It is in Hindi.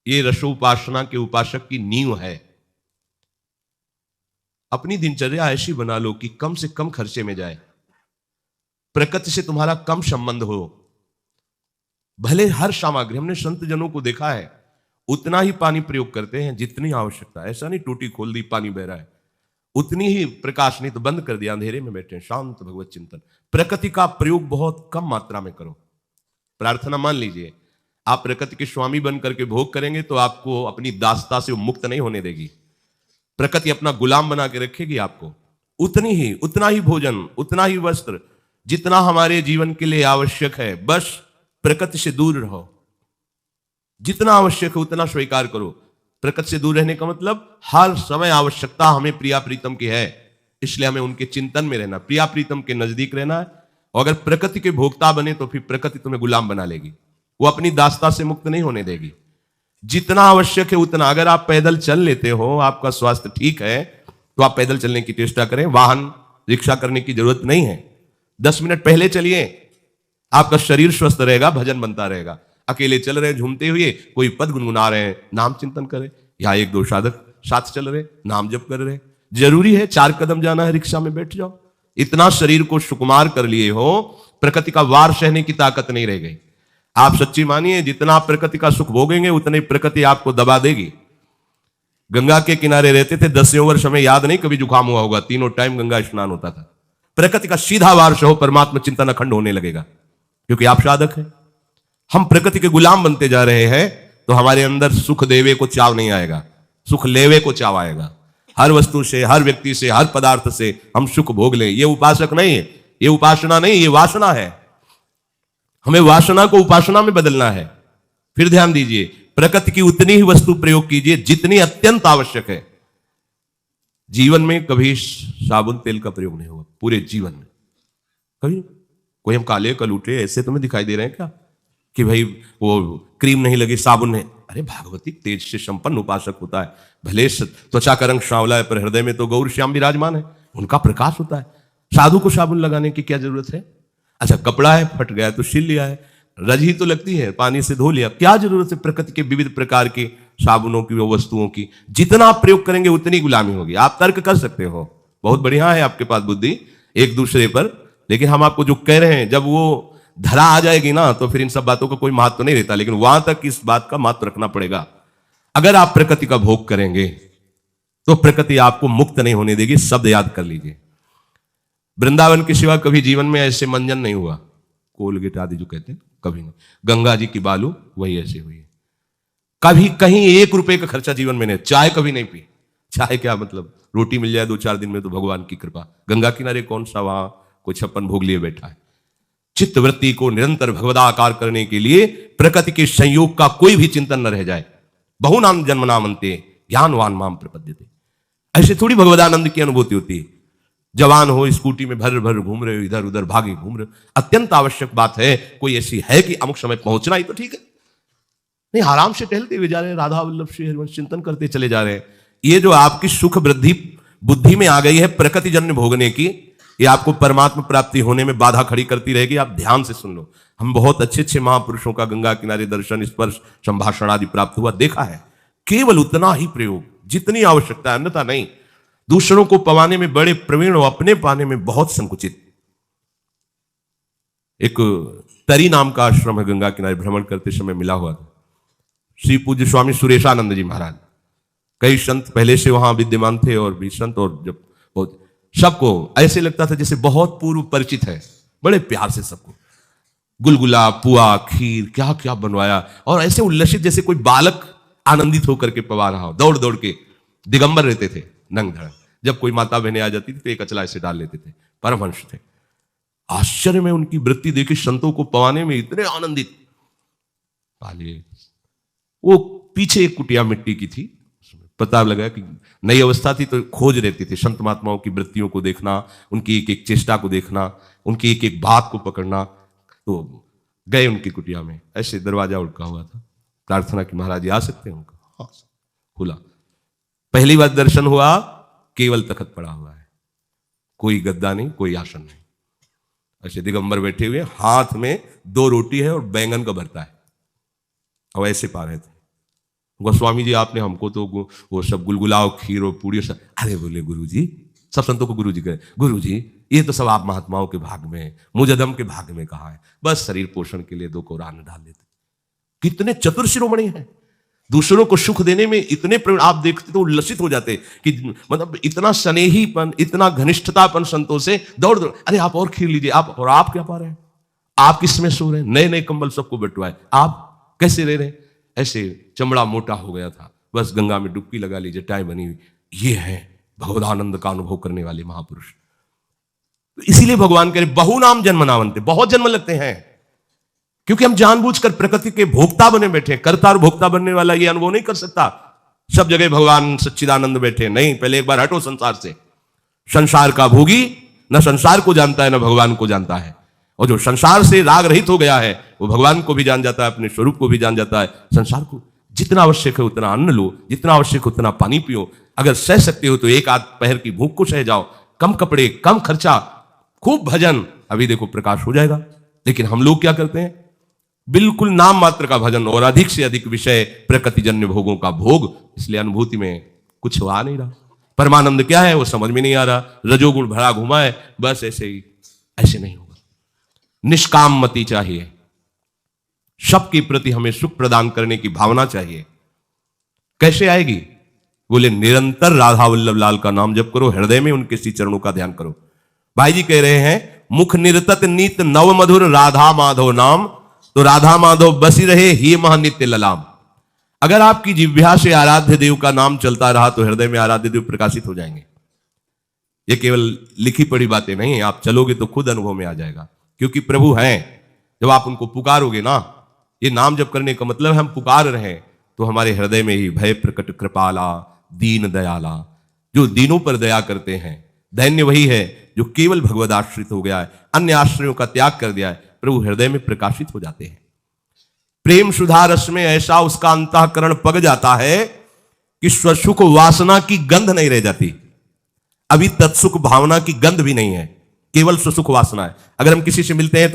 ये रसोपासना के उपासक की नींव है। अपनी दिनचर्या ऐसी बना लो कि कम से कम खर्चे में जाए, प्रकृति से तुम्हारा कम संबंध हो। भले हर सामग्री, हमने संत जनों को देखा है उतना ही पानी प्रयोग करते हैं जितनी आवश्यकता है। ऐसा नहीं टूटी खोल दी पानी बह रहा है, उतनी ही प्रकाश, नहीं तो बंद कर दिया, अंधेरे में बैठे शांत भगवत चिंतन। प्रकृति का प्रयोग बहुत कम मात्रा में करो। प्रार्थना मान लीजिए, आप प्रकृति के स्वामी बन करके भोग करेंगे तो आपको अपनी दासता से मुक्त नहीं होने देगी। प्रकृति अपना गुलाम बना के रखेगी आपको। उतना ही भोजन, उतना ही वस्त्र, जितना हमारे जीवन के लिए आवश्यक है, बस प्रकृति से दूर रहो। जितना आवश्यक है उतना स्वीकार करो। प्रकृति से दूर रहने का मतलब हर समय आवश्यकता हमें प्रिया प्रीतम की है, इसलिए हमें उनके चिंतन में रहना, प्रिया प्रीतम के नजदीक रहना है। और अगर प्रकृति के भोक्ता बने तो फिर प्रकृति तुम्हें गुलाम बना लेगी, वो अपनी दासता से मुक्त नहीं होने देगी। जितना आवश्यक है उतना। अगर आप पैदल चल लेते हो, आपका स्वास्थ्य ठीक है, तो आप पैदल चलने की चेष्टा करें। वाहन रिक्शा करने की जरूरत नहीं है। 10 मिनट पहले चलिए, आपका शरीर स्वस्थ रहेगा, भजन बनता रहेगा। अकेले चल रहे झूमते हुए, कोई पद गुनगुना रहे हैं, नाम चिंतन करें। या 1-2 साधक साथ चल रहे, नाम जप कर रहे। जरूरी है 4 कदम जाना है, रिक्शा में बैठ जाओ। इतना शरीर को सुकुमार कर लिए हो, प्रकृति का वार सहने की ताकत नहीं रह गई। आप सच्ची मानिए, जितना आप प्रकृति का सुख भोगेंगे उतनी प्रकृति आपको दबा देगी। गंगा के किनारे रहते थे, 10 वर्ष, हमें याद नहीं कभी जुकाम हुआ होगा। 3 टाइम गंगा स्नान होता था। प्रकृति का सीधा वार सहो, परमात्मा चिंतन अखंड होने लगेगा, क्योंकि आप साधक हैं। हम प्रकृति के गुलाम बनते जा रहे हैं, तो हमारे अंदर सुख देवे को चाव नहीं आएगा, सुख लेवे को चाव आएगा। हर वस्तु से, हर व्यक्ति से, हर पदार्थ से हम सुख भोग लें। ये उपासक नहीं है, ये उपासना नहीं, ये वासना है। हमें वासना को उपासना में बदलना है। फिर ध्यान दीजिए, प्रकृति की उतनी ही वस्तु प्रयोग कीजिए जितनी अत्यंत आवश्यक है। जीवन में कभी साबुन तेल का प्रयोग नहीं हुआ, पूरे जीवन में कभी। कोई हम काले कलूटे ऐसे तुम्हें दिखाई दे रहे हैं क्या कि भाई वो क्रीम नहीं लगी, साबुन नहीं? अरे भागवती तेज से संपन्न उपासक होता है। भले त्वचा का रंग सांवला है, पर हृदय में तो गौर श्याम विराजमान है, उनका प्रकाश होता है। साधु को साबुन लगाने की क्या जरूरत है? अच्छा, कपड़ा है, फट गया तो सिल लिया है, रज ही तो लगती है, पानी से धो लिया, क्या जरूरत है प्रकृति के विविध प्रकार के साबुनों की, वो वस्तुओं की? जितना आप प्रयोग करेंगे उतनी गुलामी होगी। आप तर्क कर सकते हो, बहुत बढ़िया है आपके पास बुद्धि एक दूसरे पर, लेकिन हम आपको जो कह रहे हैं, जब वो धरा आ जाएगी ना, तो फिर इन सब बातों का कोई महत्व नहीं रहता। लेकिन वहां तक इस बात का महत्व रखना पड़ेगा। अगर आप प्रकृति का भोग करेंगे तो प्रकृति आपको मुक्त नहीं होने देगी। शब्द याद कर लीजिए, वृंदावन के सिवा कभी जीवन में ऐसे मंजन नहीं हुआ। कोलगेट आदि जो कहते हैं, कभी नहीं। गंगा जी की बालू वही ऐसे हुई है। कभी कहीं 1 रुपए का खर्चा जीवन में नहीं। चाय कभी नहीं पी। चाय क्या मतलब, रोटी मिल जाए 2-4 दिन में तो भगवान की कृपा। गंगा किनारे कौन सा वहां कोई 56 भोग लिए बैठा है? चित्त वृत्ति को निरंतर भगवदाकार करने के लिए प्रकृति के संयोग का कोई भी चिंतन न रह जाए। बहुनाम जन्मनामन्ते ज्ञानवान माम प्रपद्यते। ऐसे थोड़ी भगवदानंद की अनुभूति होती है। जवान हो, स्कूटी में भर भर घूम रहे हो, इधर उधर भागे घूम रहे हो, अत्यंत आवश्यक बात है। कोई ऐसी है कि अमुक समय पहुंचना ही तो ठीक है, नहीं आराम से टहलते हुए जा रहे हैं, राधा वल्लभ श्री हरिवंश चिंतन करते चले जा रहे हैं। ये जो आपकी सुख वृद्धि बुद्धि में आ गई है प्रकृति जन्य भोगने की, ये आपको परमात्मा प्राप्ति होने में बाधा खड़ी करती रहेगी। आप ध्यान से सुन लो। हम बहुत अच्छे अच्छे महापुरुषों का गंगा किनारे दर्शन, स्पर्श, संभाषण आदि प्राप्त हुआ, देखा है। केवल उतना ही प्रयोग जितनी आवश्यकता है, अन्यथा नहीं। दूसरों को पवाने में बड़े प्रवीण और अपने पाने में बहुत संकुचित। एक तरी नाम का आश्रम है, गंगा किनारे भ्रमण करते समय मिला हुआ था। श्री पूज्य स्वामी सुरेशानंद जी महाराज, कई संत पहले से वहां विद्यमान थे, और भी संत, और जब बहुत सबको ऐसे लगता था जैसे बहुत पूर्व परिचित है। बड़े प्यार से सबको गुलगुला, पुआ, खीर, क्या क्या बनवाया, और ऐसे उल्लसित जैसे कोई बालक आनंदित होकर के पवा रहा हो। दौड़ दौड़ के दिगंबर रहते थे, नंग धड़। जब कोई माता बहनें आ जाती थी तो एक अचला ऐसे डाल लेते थे। परमहंस थे। आश्चर्य में उनकी वृत्ति देखी, संतों को पवाने में इतने आनंदित। पाले वो पीछे एक कुटिया मिट्टी की थी, पता लगा कि नई अवस्था थी तो खोज रहती थी संत महात्माओं की वृत्तियों को देखना, उनकी एक एक चेष्टा को देखना, उनकी एक एक बात को पकड़ना। तो गए उनकी कुटिया में, ऐसे दरवाजा उड़का हुआ था। प्रार्थना की महाराज जी आ सकते हैं? उनका हाँ, खुला। पहली बार दर्शन हुआ, केवल तखत पड़ा हुआ है, कोई गद्दा नहीं, कोई आसन नहीं। ऐसे दिगंबर बैठे हुए, हाथ में 2 रोटी है और बैंगन का भरता है, और ऐसे पा रहे थे। गोस्वामी जी आपने हमको तो वो सब गुलगुलाओ खीर और पूड़ी सब। अरे बोले गुरु जी, सब संतों को गुरु जी कहे, गुरु जी ये तो सब आप महात्माओं के भाग में है, मुजदम के भाग में कहा है, बस शरीर पोषण के लिए 2 कोरान डाल देते। कितने चतुर शिरोमणि हैं, दूसरों को सुख देने में इतने आप देखते तो उल्लसित हो जाते कि मतलब इतना स्नेहीपन, इतना घनिष्ठतापन संतों से। दौड़ दौड़, अरे आप और खीर लीजिए, आप और आप क्या पा रहे हैं, आप किसमें सो रहे हैं, नए नए कंबल सबको बंटवाए, आप कैसे रह रहे हैं। ऐसे चमड़ा मोटा हो गया था, बस गंगा में डुबकी लगा लीजिए, टाई बनी हुई। ये है भगवदानंद का अनुभव करने वाले महापुरुष। तो इसीलिए भगवान कह रहे बहु नाम जन्म नावंते, बहुत जन्म लगते हैं, क्योंकि हम जानबूझकर प्रकृति के भोक्ता बने बैठे। कर्ता और भोक्ता बनने वाला ये अनुभव नहीं कर सकता। सब जगह भगवान सच्चिदानंद बैठे, नहीं, पहले एक बार हटो संसार से। संसार का भोगी न संसार को जानता है न भगवान को जानता है, और जो संसार से राग रहित हो गया है वो भगवान को भी जान जाता है, अपने स्वरूप को भी जान जाता है। संसार को जितना आवश्यक है उतना अन्न लो, जितना आवश्यक है उतना पानी पियो, अगर सह सकते हो तो 1 आध पहर की भूख को सह जाओ, कम कपड़े, कम खर्चा, खूब भजन, अभी देखो प्रकाश हो जाएगा। लेकिन हम लोग क्या करते हैं, बिल्कुल नाम मात्र का भजन और अधिक से अधिक विषय प्रकृतिजन्य भोगों का भोग, इसलिए अनुभूति में कुछ आ नहीं रहा। परमानंद क्या है वो समझ में नहीं आ रहा, रजोगुण भरा घुमा है, बस ऐसे ही। ऐसे नहीं होगा, निष्काम मति चाहिए, सबके प्रति हमें सुख प्रदान करने की भावना चाहिए। कैसे आएगी, बोले निरंतर राधा वल्लभ लाल का नाम जप करो, हृदय में उनके श्री चरणों का ध्यान करो। भाई जी कह रहे हैं मुख निरतत नीत नव मधुर राधा माधव नाम, तो राधा माधव बसी रहे ही महानित्य ललाम। अगर आपकी जिह्वा से आराध्य देव का नाम चलता रहा तो हृदय में आराध्य देव प्रकाशित हो जाएंगे। ये केवल लिखी पढ़ी बातें नहीं, आप चलोगे तो खुद अनुभव में आ जाएगा, क्योंकि प्रभु हैं। जब आप उनको पुकारोगे ना, ये नाम जप करने का मतलब हम पुकार रहे हैं, तो हमारे हृदय में ही भय प्रकट कृपाला दीन दयाला, जो दीनों पर दया करते हैं। दैन्य वही है जो केवल भगवद आश्रित हो गया है, अन्य आश्रयों का त्याग कर दिया है, प्रभु हृदय में प्रकाशित हो जाते हैं। प्रेम सुधा रस में ऐसा उसका अंतःकरण पग जाता है कि स्वसुख वासना की गंध नहीं रह जाती। अभी तत्सुख भावना की गंध भी नहीं है, केवल स्वसुख वासना है। अगर हम किसी से मिलते हैं तो